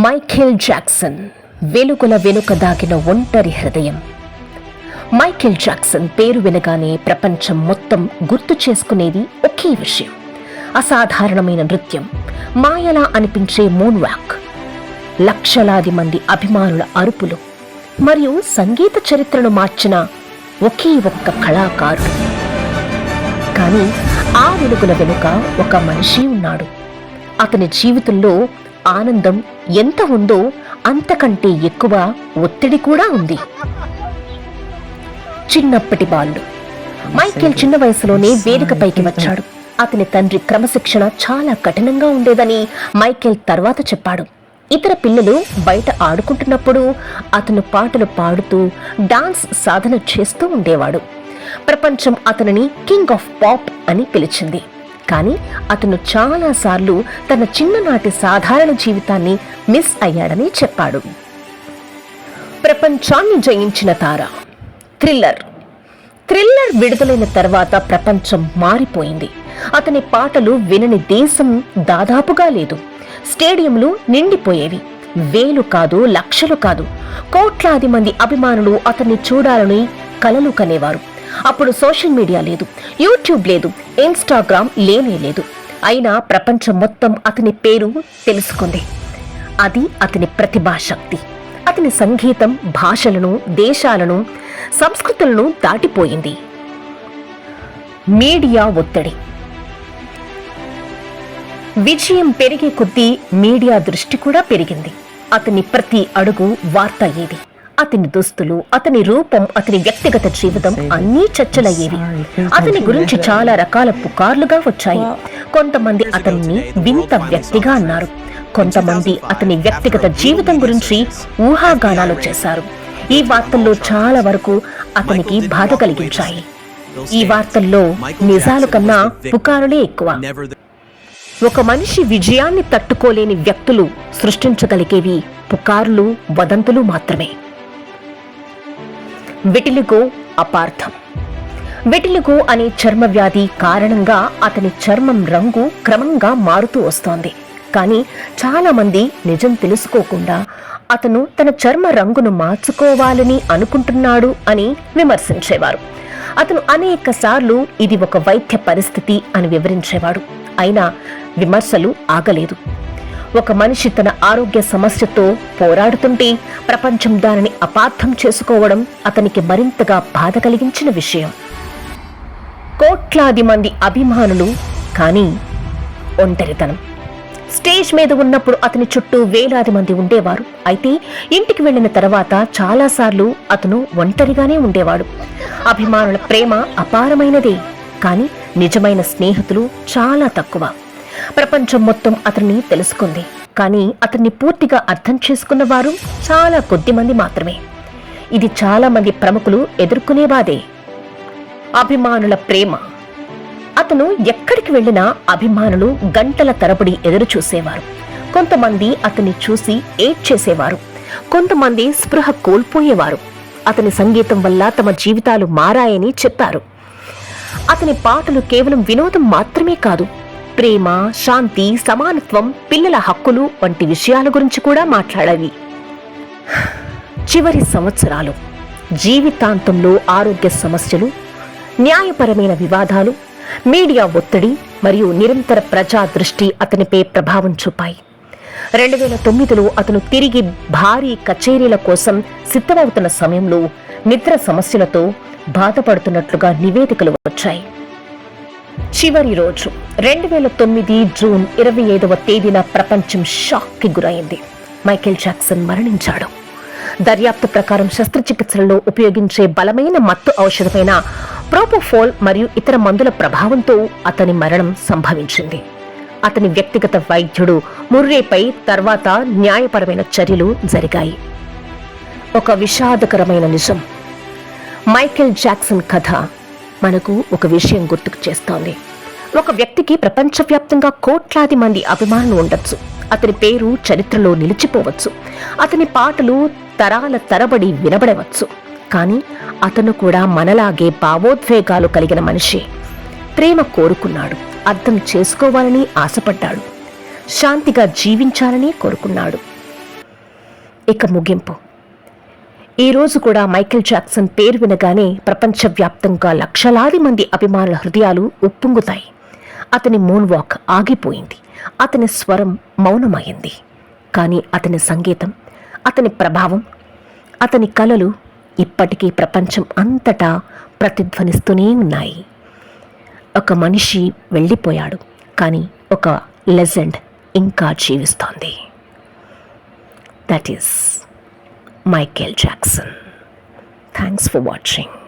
Michael Jackson వెలుగుల వెనుక దాగిన ఒంటరి హృదయం. మైఖేల్ జాక్సన్ పేరు వినగానే ప్రపంచం మొత్తం గుర్తు చేసుకునేది ఒకే విషయం: అసాధారణమైన నృత్యం, మాయలా అనిపించే మూన్ వాక్, లక్షలాది మంది అభిమానుల అరుపులు మరియు సంగీత చరిత్రను మార్చిన ఒకే ఒక్క కళాకారుడు. కానీ ఆ వెలుగుల వెనుక ఒక మనిషి ఉన్నాడు. అతని జీవితంలో ఆనందం ఎంత ఉందో అంతకంటే ఎక్కువ ఒత్తిడి కూడా ఉంది. చిన్నప్పటి బాలుడు మైఖేల్ చిన్న వయసులోనే వేదికపైకి వచ్చాడు. అతని తండ్రి క్రమశిక్షణ చాలా కఠినంగా ఉండేదని మైఖేల్ తర్వాత చెప్పాడు. ఇతర పిల్లలు బయట ఆడుకుంటున్నప్పుడు అతను పాటలు పాడుతూ డాన్స్ సాధన చేస్తూ ఉండేవాడు. ప్రపంచం అతనిని కింగ్ ఆఫ్ పాప్ అని పిలిచింది. కానీ అతను చాలాసార్లు తన చిన్ననాటి సాధారణ జీవితాన్ని మిస్ అయ్యాడని చెప్పాడు. ప్రపంచాన్ని జయించిన తార. థ్రిల్లర్ విడుదలైన తర్వాత ప్రపంచం మారిపోయింది. అతని పాటలు వినని దేశం దాదాపుగా లేదు. స్టేడియంలు నిండిపోయేవి. వేలు కాదు, లక్షలు కాదు, కోట్లాది మంది అభిమానులు అతన్ని చూడాలని కలలు కనేవారు. అప్పుడు సోషల్ మీడియా లేదు, యూట్యూబ్ లేదు, ఇన్స్టాగ్రామ్ లేనే లేదు. అయినా ప్రపంచం మొత్తం అతని పేరు తెలుసుకుంది. అది అతని ప్రతిభాశక్తి. అతని సంగీతం భాషలను, దేశాలను, సంస్కృతులను దాటిపోయింది. మీడియా ఒత్తిడి. విజయం పెరిగే కొద్దీ మీడియా దృష్టి కూడా పెరిగింది. అతని ప్రతి అడుగు వార్త అయ్యేది. అతని దుస్తులు, అతని రూపం, అతని వ్యక్తిగత జీవితం అన్నీ చర్చలయ్యేవి. అతని గురించి చాలా రకాల పుకార్లుగా వచ్చాయి. కొంతమంది అతన్ని వింత వ్యక్తిగా అన్నారు. కొంతమంది అతని వ్యక్తిగత జీవితం గురించి ఊహాగానాలు చేశారు. ఈ వార్తల్లో చాలా వరకు అతనికి బాధ కలిగించాయి. ఈ వార్తల్లో నిజాల కన్నా పుకారులే ఎక్కువ. ఒక మనిషి విజయాన్ని తట్టుకోలేని వ్యక్తులు సృష్టించగలిగేవి పుకార్లు, వదంతులు మాత్రమే. విటిలిగో, అపార్థం. విటిలిగో అనే చర్మ వ్యాధి కారణంగా అతని చర్మం రంగు క్రమంగా మారుతూ వస్తోంది. కానీ చాలా మంది నిజం తెలుసుకోకుండా అతను తన చర్మ రంగును మార్చుకోవాలని అనుకుంటున్నాడు అని విమర్శించేవారు. అతను అనేక సార్లు ఇది ఒక వైద్య పరిస్థితి అని వివరించేవాడు. అయినా విమర్శలు ఆగలేదు. ఒక మనిషి తన ఆరోగ్య సమస్యతో పోరాడుతుంటే ప్రపంచం దానిని అపార్థం చేసుకోవడం అతనికి మరింతగా బాధ కలిగించిన విషయం. కోట్లాది మంది అభిమానులు, కానీ ఒంటరితనం. స్టేజ్ మీద ఉన్నప్పుడు అతని చుట్టూ వేలాది మంది ఉండేవారు. అయితే ఇంటికి వెళ్లిన తర్వాత చాలాసార్లు అతను ఒంటరిగానే ఉండేవాడు. అభిమానుల ప్రేమ అపారమైనదే, కానీ నిజమైన స్నేహితులు చాలా తక్కువ. ప్రపంచం మొత్తం అతన్ని తెలుసుకుంది, కానీ అతన్ని పూర్తిగా అర్థం చేసుకున్న వారు చాలా కొద్ది మంది మాత్రమే. ఇది చాలా మంది ప్రముఖులు ఎదుర్కొనే బాధే. అభిమానుల ప్రేమ. అతను ఎక్కడికి వెళ్ళినా అభిమానులు గంటల తరబడి ఎదురు చూసేవారు. కొంతమంది అతన్ని చూసి ఏడ్చేసేవారు, కొంతమంది స్పృహ కోల్పోయేవారు. అతని సంగీతం వల్ల తమ జీవితాలు మారాయని చెప్పారు. అతని పాటలు కేవలం వినోదం మాత్రమే కాదు, ప్రేమ, శాంతి, సమానత్వం, పిల్లల హక్కులు వంటి విషయాల గురించి కూడా మాట్లాడాలి. చివరి సంవత్సరాలు. జీవితాంతంలో ఆరోగ్య సమస్యలు, న్యాయపరమైన వివాదాలు, మీడియా ఒత్తిడి మరియు నిరంతర ప్రజా దృష్టి అతనిపై ప్రభావం చూపాయి. 2009లో అతను తిరిగి భారీ కచేరీల కోసం సిద్ధమవుతున్న సమయంలో నిద్ర సమస్యలతో బాధపడుతున్నట్లుగా నివేదికలు వచ్చాయి. చివరి రోజు 2009 జూన్ 25వ తేదీన ప్రపంచం షాక్కి గురైంది. మైఖేల్ జాక్సన్ మరణించాడు. దర్యాప్తు ప్రకారం శస్త్రచికిత్సలలో ఉపయోగించే బలమైన మత్తు ఔషధమైన ప్రోపోఫోల్ మరియు ఇతర మందుల ప్రభావంతో అతని మరణం సంభవించింది. అతని వ్యక్తిగత వైద్యుడు ముర్రేపై తర్వాత న్యాయపరమైన చర్యలు జరిగాయి. ఒక విషాదకరమైన నిజం. మైఖేల్ జాక్సన్ కథ మనకు ఒక విషయం గుర్తుకు చేస్తోంది. ఒక వ్యక్తికి ప్రపంచవ్యాప్తంగా కోట్లాది మంది అభిమానులు ఉండొచ్చు. అతని పేరు చరిత్రలో నిలిచిపోవచ్చు. అతని పాటలు తరాల తరబడి వినబడవచ్చు. కానీ అతను కూడా మనలాగే భావోద్వేగాలు కలిగిన మనిషి. ప్రేమ కోరుకున్నాడు, అర్థం చేసుకోవాలని ఆశపడ్డాడు. శాంతిగా జీవించాలని కోరుకున్నాడు. ఇక ముగింపు. ఈరోజు కూడా మైకేల్ జాక్సన్ పేరు వినగానే ప్రపంచవ్యాప్తంగా లక్షలాది మంది అభిమానుల హృదయాలు ఉప్పొంగుతాయి. అతని మూన్ వాక్ ఆగిపోయింది, అతని స్వరం మౌనమైంది. కానీ అతని సంగీతం, అతని ప్రభావం, అతని కలలు ఇప్పటికీ ప్రపంచం అంతటా ప్రతిధ్వనిస్తూనే ఉన్నాయి. ఒక మనిషి వెళ్ళిపోయాడు, కానీ ఒక లెజెండ్ ఇంకా జీవిస్తోంది. That is Michael Jackson. Thanks for watching.